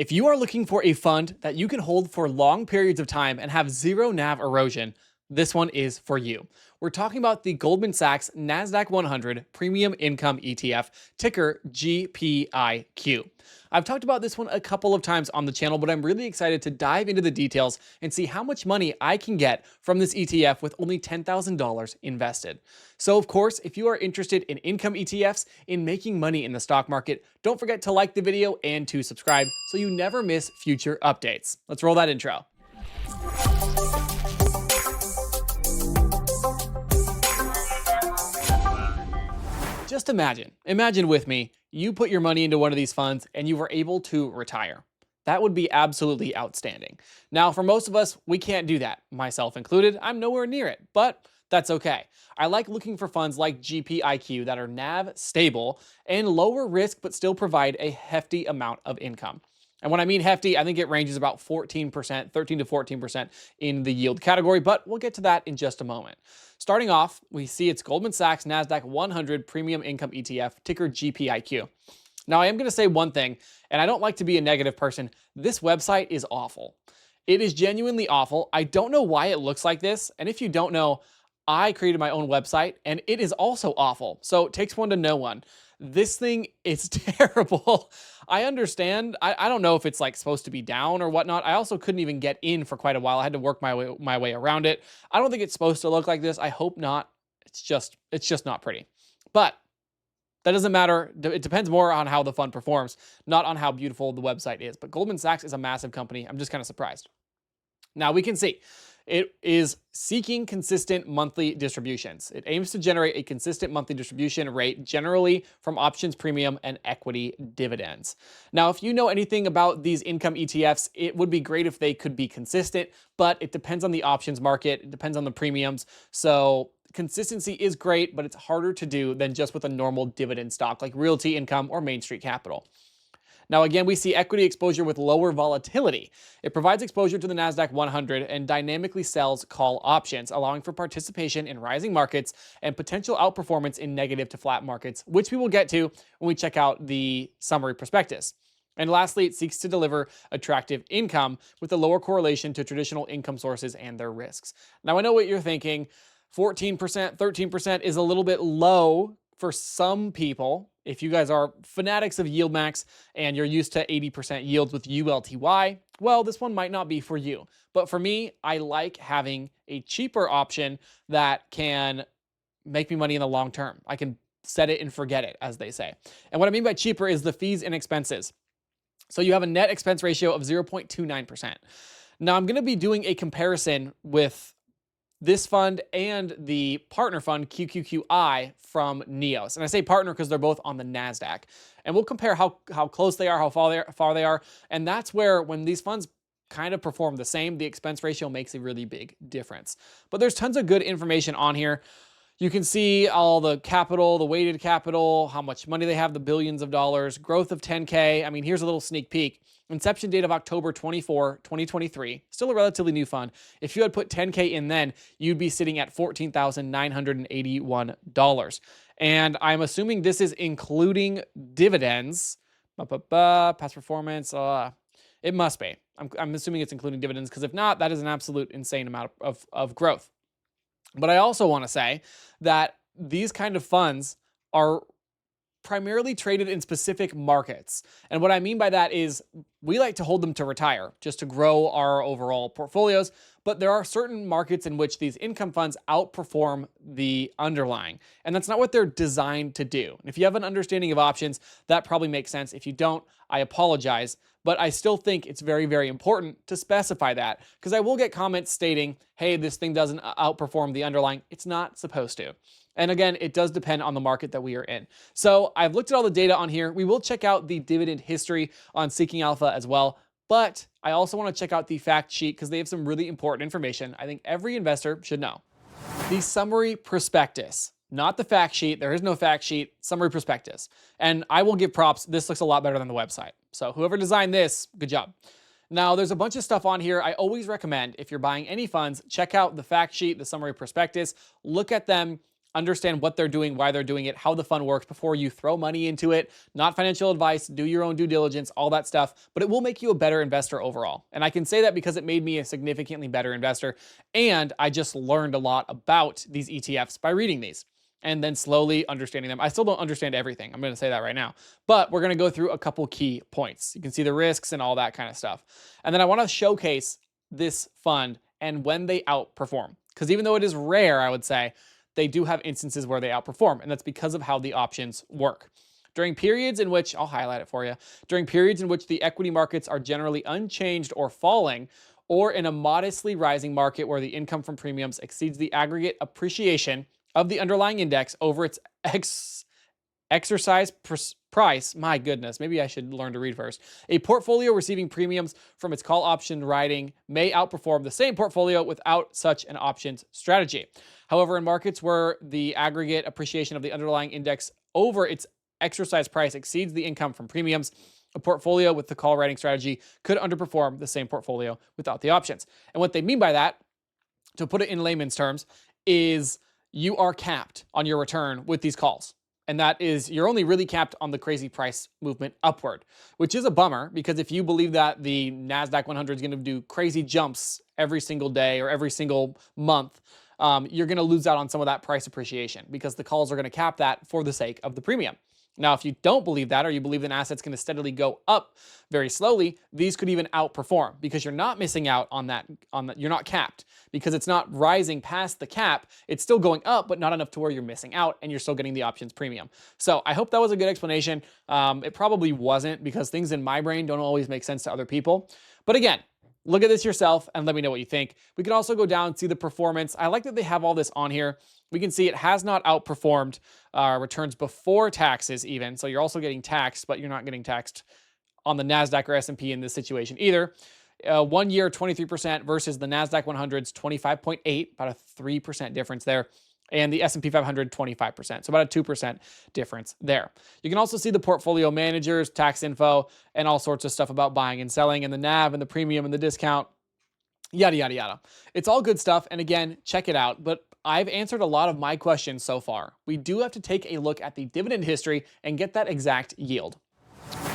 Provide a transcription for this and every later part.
If you are looking for a fund that you can hold for long periods of time and have zero NAV erosion, this one is for you. We're talking about the Goldman Sachs NASDAQ 100 Premium Income ETF, ticker GPIQ. I've talked about this one a couple of times on the channel, but I'm really excited to dive into the details and see how much money I can get from this ETF with only $10,000 invested. So of course, if you are interested in income ETFs, in making money in the stock market, don't forget to like the video and to subscribe so you never miss future updates. Let's roll that intro. Just imagine with me, you put your money into one of these funds and you were able to retire. That would be absolutely outstanding. Now, for most of us, we can't do that, myself included. I'm nowhere near it, but that's okay. I like looking for funds like GPIQ that are NAV stable and lower risk, but still provide a hefty amount of income. And when I mean hefty, I think it ranges about 14%, 13 to 14% in the yield category, but we'll get to that in just a moment. Starting off, we see it's Goldman Sachs NASDAQ 100 Premium Income ETF, ticker GPIQ. Now, I am going to say one thing, and I don't like to be a negative person. This website is awful. It is genuinely awful. I don't know why it looks like this, and if you don't know, I created my own website, and it is also awful. So it takes one to know one. This thing is terrible. I understand. I don't know if it's like supposed to be down or whatnot. I also couldn't even get in for quite a while. I had to work my way around it. I don't think it's supposed to look like this. I hope not. It's just not pretty. But that doesn't matter. It depends more on how the fund performs, not on how beautiful the website is. But Goldman Sachs is a massive company. I'm just kind of surprised. Now we can see it is seeking consistent monthly distributions. It aims to generate a consistent monthly distribution rate, generally from options premium and equity dividends. Now, if you know anything about these income ETFs, it would be great if they could be consistent, but it depends on the options market. It depends on the premiums. So consistency is great, but it's harder to do than just with a normal dividend stock like Realty Income or Main Street Capital. Now, again, we see equity exposure with lower volatility. It provides exposure to the NASDAQ 100 and dynamically sells call options, allowing for participation in rising markets and potential outperformance in negative to flat markets, which we will get to when we check out the summary prospectus. And lastly, it seeks to deliver attractive income with a lower correlation to traditional income sources and their risks. Now, I know what you're thinking. 14%, 13% is a little bit low for some people. If you guys are fanatics of yield max and you're used to 80% yields with ULTY, well, this one might not be for you. But for me, I like having a cheaper option that can make me money in the long term. I can set it and forget it, as they say. And what I mean by cheaper is the fees and expenses. So you have a net expense ratio of 0.29%. Now, I'm going to be doing a comparison with this fund and the partner fund QQQI from NEOS. And I say partner because they're both on the NASDAQ. And we'll compare how close they are, how far they are. And that's where when these funds kind of perform the same, the expense ratio makes a really big difference. But there's tons of good information on here. You can see all the capital, the weighted capital, how much money they have, the billions of dollars, growth of 10K. I mean, here's a little sneak peek. Inception date of October 24, 2023, still a relatively new fund. If you had put 10K in then, you'd be sitting at $14,981. And I'm assuming this is including dividends. Past performance, it must be. I'm assuming it's including dividends because if not, that is an absolute insane amount of growth. But I also want to say that these kind of funds are primarily traded in specific markets. And what I mean by that is we like to hold them to retire, just to grow our overall portfolios. But there are certain markets in which these income funds outperform the underlying. And that's not what they're designed to do. And if you have an understanding of options, that probably makes sense. If you don't, I apologize. But I still think it's very, very important to specify that because I will get comments stating, hey, this thing doesn't outperform the underlying. It's not supposed to. And again, it does depend on the market that we are in. So I've looked at all the data on here. We will check out the dividend history on Seeking Alpha as well. But I also want to check out the fact sheet because they have some really important information I think every investor should know. The summary prospectus, not the fact sheet. There is no fact sheet, summary prospectus. And I will give props. This looks a lot better than the website. So whoever designed this, good job. Now, there's a bunch of stuff on here. I always recommend if you're buying any funds, check out the fact sheet, the summary prospectus, look at them understand what they're doing, why they're doing it, how the fund works before you throw money into it. Not financial advice, do your own due diligence, all that stuff, but it will make you a better investor overall. And I can say that because it made me a significantly better investor. And I just learned a lot about these ETFs by reading these and then slowly understanding them. I still don't understand everything. I'm going to say that right now, but we're going to go through a couple key points. You can see the risks and all that kind of stuff. And then I want to showcase this fund and when they outperform. Because even though it is rare, I would say, they do have instances where they outperform, and that's because of how the options work. During periods in which, I'll highlight it for you, during periods in which the equity markets are generally unchanged or falling, or in a modestly rising market where the income from premiums exceeds the aggregate appreciation of the underlying index over its exercise price, my goodness, maybe I should learn to read first. A portfolio receiving premiums from its call option writing may outperform the same portfolio without such an options strategy. However, in markets where the aggregate appreciation of the underlying index over its exercise price exceeds the income from premiums, a portfolio with the call writing strategy could underperform the same portfolio without the options. And what they mean by that, to put it in layman's terms, is you are capped on your return with these calls. And that is, you're only really capped on the crazy price movement upward, which is a bummer because if you believe that the NASDAQ 100 is going to do crazy jumps every single day or every single month, you're going to lose out on some of that price appreciation because the calls are going to cap that for the sake of the premium. Now, if you don't believe that, or you believe an asset's going to steadily go up very slowly, these could even outperform because you're not missing out on that. You're not capped because it's not rising past the cap. It's still going up, but not enough to where you're missing out and you're still getting the options premium. So I hope that was a good explanation. It probably wasn't because things in my brain don't always make sense to other people. But again, look at this yourself and let me know what you think. We can also go down and see the performance. I like that they have all this on here. We can see it has not outperformed returns before taxes even. So you're also getting taxed, but you're not getting taxed on the NASDAQ or S&P in this situation either. 1 year, 23% versus the NASDAQ 100's 25.8, about a 3% difference there. And the S&P 500, 25%. So about a 2% difference there. You can also see the portfolio managers, tax info, and all sorts of stuff about buying and selling, and the NAV and the premium and the discount, yada, yada, yada. It's all good stuff. And again, check it out. But I've answered a lot of my questions so far. We do have to take a look at the dividend history and get that exact yield.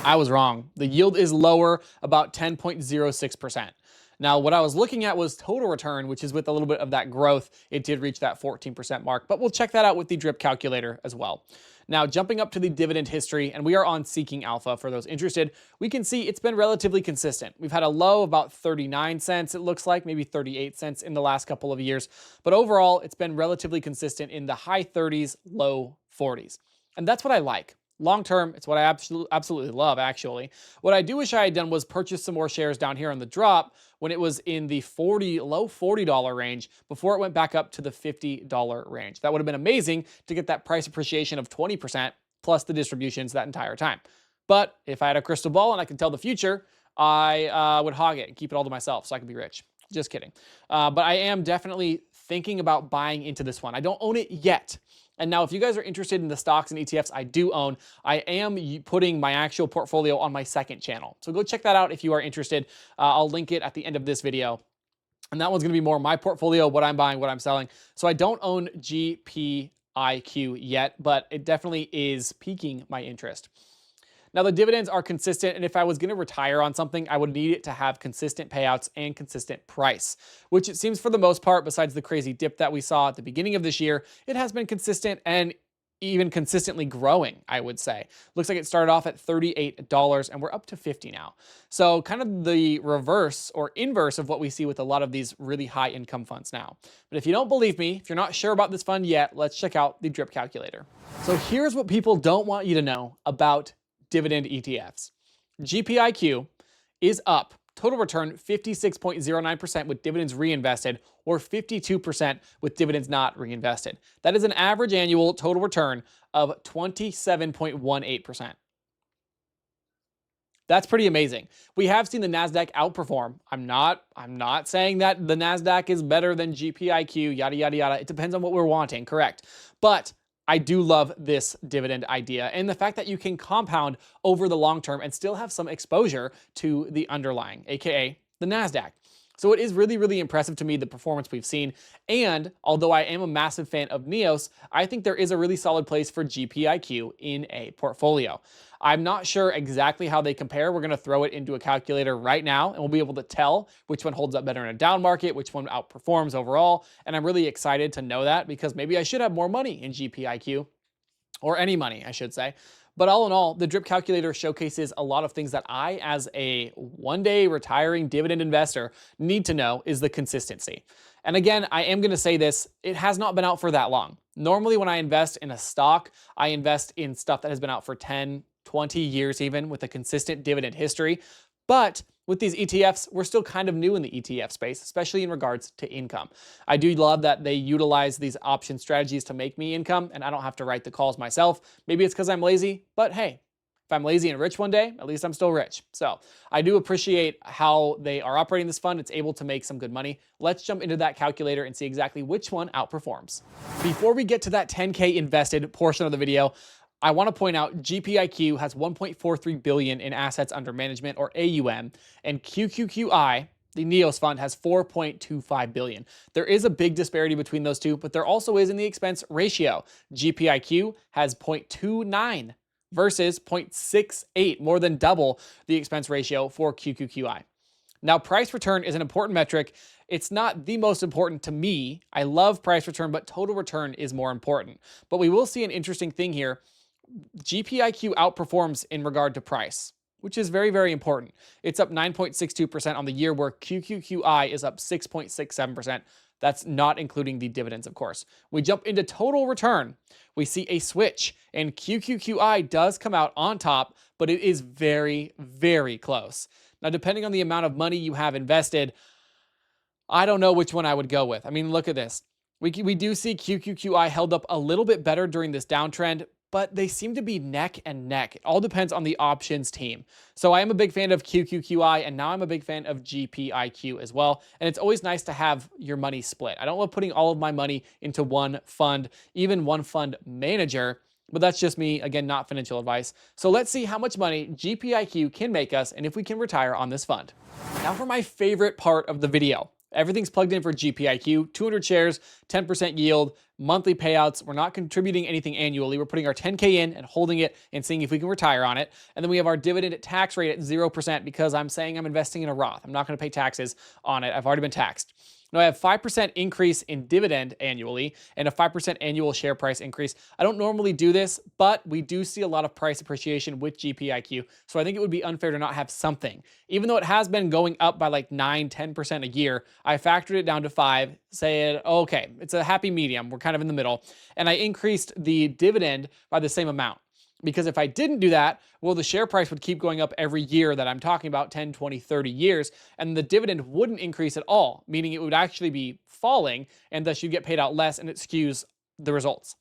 I was wrong. The yield is lower, about 10.06%. Now, what I was looking at was total return, which is with a little bit of that growth, it did reach that 14% mark, but we'll check that out with the drip calculator as well. Now, jumping up to the dividend history, and we are on Seeking Alpha for those interested, we can see it's been relatively consistent. We've had a low of about 39 cents, it looks like, maybe 38 cents in the last couple of years, but overall, it's been relatively consistent in the high 30s, low 40s. And that's what I like. Long term, it's what I absolutely love, actually. What I do wish I had done was purchase some more shares down here on the drop when it was in the low $40 range before it went back up to the $50 range. That would have been amazing to get that price appreciation of 20% plus the distributions that entire time. But if I had a crystal ball and I could tell the future, I would hog it and keep it all to myself so I could be rich. Just kidding. But I am definitely thinking about buying into this one. I don't own it yet. And now if you guys are interested in the stocks and ETFs I do own, I am putting my actual portfolio on my second channel. So go check that out if you are interested. I'll link it at the end of this video. And that one's going to be more my portfolio, what I'm buying, what I'm selling. So I don't own GPIQ yet, but it definitely is piquing my interest. Now, the dividends are consistent, and if I was going to retire on something, I would need it to have consistent payouts and consistent price, which it seems for the most part, besides the crazy dip that we saw at the beginning of this year, it has been consistent and even consistently growing, I would say. Looks like it started off at $38, and we're up to $50 now. So kind of the reverse or inverse of what we see with a lot of these really high income funds now. But if you don't believe me, if you're not sure about this fund yet, let's check out the drip calculator. So here's what people don't want you to know about dividend ETFs. GPIQ is up, total return 56.09% with dividends reinvested, or 52% with dividends not reinvested. That is an average annual total return of 27.18%. That's pretty amazing. We have seen the NASDAQ outperform. I'm not saying that the NASDAQ is better than GPIQ, yada, yada, yada. It depends on what we're wanting, correct? But I do love this dividend idea and the fact that you can compound over the long term and still have some exposure to the underlying, aka the NASDAQ. So it is really, really impressive to me, the performance we've seen. And although I am a massive fan of NEOS, I think there is a really solid place for GPIQ in a portfolio. I'm not sure exactly how they compare. We're going to throw it into a calculator right now, and we'll be able to tell which one holds up better in a down market, which one outperforms overall. And I'm really excited to know that, because maybe I should have more money in GPIQ, or any money, I should say. But all in all, the drip calculator showcases a lot of things that I, as a one-day retiring dividend investor, need to know is the consistency. And again, I am going to say this, it has not been out for that long. Normally when I invest in a stock, I invest in stuff that has been out for 10, 20 years even, with a consistent dividend history. But with these ETFs, we're still kind of new in the ETF space, especially in regards to income. I do love that they utilize these option strategies to make me income, and I don't have to write the calls myself. Maybe it's because I'm lazy, but hey, if I'm lazy and rich one day, at least I'm still rich. So I do appreciate how they are operating this fund. It's able to make some good money. Let's jump into that calculator and see exactly which one outperforms. Before we get to that 10K invested portion of the video, I want to point out GPIQ has 1.43 billion in assets under management, or AUM, and QQQI, the NEOS fund, has 4.25 billion. There is a big disparity between those two, but there also is in the expense ratio. GPIQ has 0.29 versus 0.68, more than double the expense ratio for QQQI. Now, price return is an important metric. It's not the most important to me. I love price return, but total return is more important. But we will see an interesting thing here. GPIQ outperforms in regard to price, which is very, very important. It's up 9.62% on the year, where QQQI is up 6.67%. That's not including the dividends, of course. We jump into total return. We see a switch, and QQQI does come out on top, but it is very, very close. Now, depending on the amount of money you have invested, I don't know which one I would go with. I mean, look at this. We do see QQQI held up a little bit better during this downtrend, but they seem to be neck and neck. It all depends on the options team. So I am a big fan of QQQI, and now I'm a big fan of GPIQ as well. And it's always nice to have your money split. I don't love putting all of my money into one fund, even one fund manager, but that's just me, again, not financial advice. So let's see how much money GPIQ can make us and if we can retire on this fund. Now for my favorite part of the video. Everything's plugged in for GPIQ, 200 shares, 10% yield, monthly payouts. We're not contributing anything annually. We're putting our 10K in and holding it and seeing if we can retire on it. And then we have our dividend tax rate at 0%, because I'm saying I'm investing in a Roth. I'm not going to pay taxes on it. I've already been taxed. Now, I have 5% increase in dividend annually and a 5% annual share price increase. I don't normally do this, but we do see a lot of price appreciation with GPIQ, so I think it would be unfair to not have something. Even though it has been going up by like 9-10% a year, I factored it down to 5, saying, okay, it's a happy medium. We're kind of in the middle. And I increased the dividend by the same amount. Because if I didn't do that, well, the share price would keep going up every year that I'm talking about, 10, 20, 30 years, and the dividend wouldn't increase at all, meaning it would actually be falling, and thus you get paid out less, and it skews the results.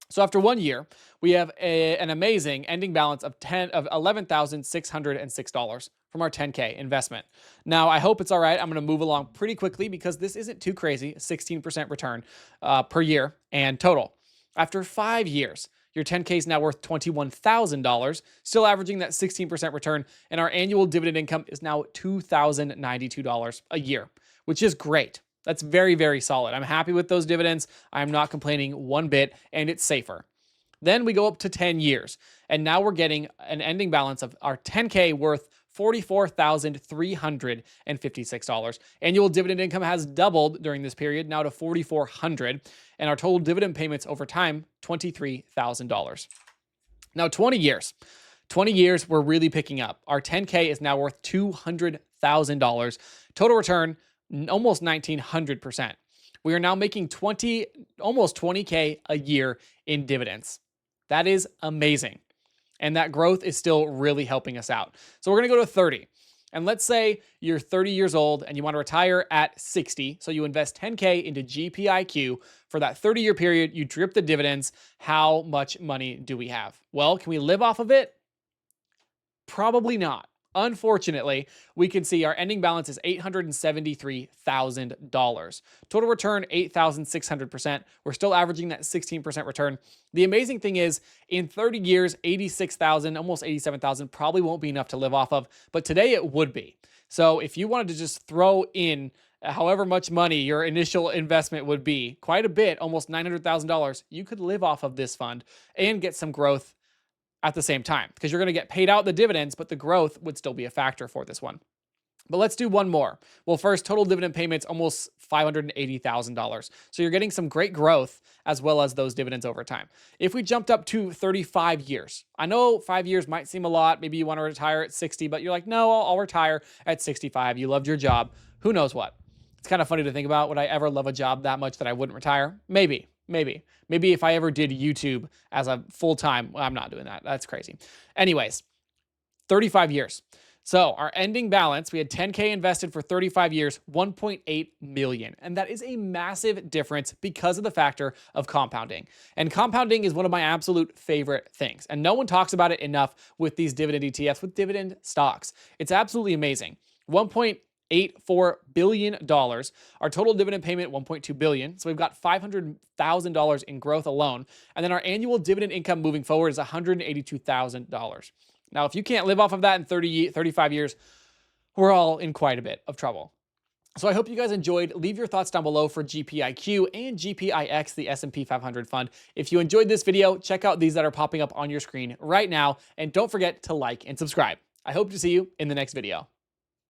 So after 1 year, we have an amazing ending balance of $11,606 from our 10K investment. Now, I hope it's all right. I'm going to move along pretty quickly because this isn't too crazy, 16% return per year and total. After 5 years, your 10K is now worth $21,000, still averaging that 16% return, and our annual dividend income is now $2,092 a year, which is great. That's very, very solid. I'm happy with those dividends. I'm not complaining one bit, and it's safer. Then we go up to 10 years, and now we're getting an ending balance of our 10K worth $44,356. Annual dividend income has doubled during this period, now to $4,400, and our total dividend payments over time, $23,000. Now, 20 years. 20 years, we're really picking up. Our 10K is now worth $200,000. Total return, almost 1,900%. We are now making almost 20K a year in dividends. That is amazing. And that growth is still really helping us out. So we're going to go to 30. And let's say you're 30 years old and you want to retire at 60. So you invest 10K into GPIQ for that 30-year period. You drip the dividends. How much money do we have? Well, can we live off of it? Probably not. Unfortunately, we can see our ending balance is $873,000. Total return, 8,600%. We're still averaging that 16% return. The amazing thing is, in 30 years, 86,000, almost 87,000 probably won't be enough to live off of, but today it would be. So if you wanted to just throw in however much money your initial investment would be, quite a bit, almost $900,000, you could live off of this fund and get some growth at the same time, because you're going to get paid out the dividends, but the growth would still be a factor for this one. But let's do one more. Well, first, total dividend payments, almost $580,000. So you're getting some great growth as well as those dividends over time. If we jumped up to 35 years, I know 5 years might seem a lot. Maybe you want to retire at 60, but you're like, no, I'll retire at 65. You loved your job. Who knows what? It's kind of funny to think about. Would I ever love a job that much that I wouldn't retire? Maybe if I ever did YouTube as a full-time, well, I'm not doing that. That's crazy. Anyways, 35 years. So our ending balance, we had 10K invested for 35 years, 1.8 million. And that is a massive difference because of the factor of compounding. And compounding is one of my absolute favorite things. And no one talks about it enough with these dividend ETFs, with dividend stocks. It's absolutely amazing. $1.84 billion. Our total dividend payment, $1.2 billion. So we've got $500,000 in growth alone. And then our annual dividend income moving forward is $182,000. Now, if you can't live off of that in 35 years, we're all in quite a bit of trouble. So I hope you guys enjoyed. Leave your thoughts down below for GPIQ and GPIX, the S&P 500 fund. If you enjoyed this video, check out these that are popping up on your screen right now. And don't forget to like and subscribe. I hope to see you in the next video.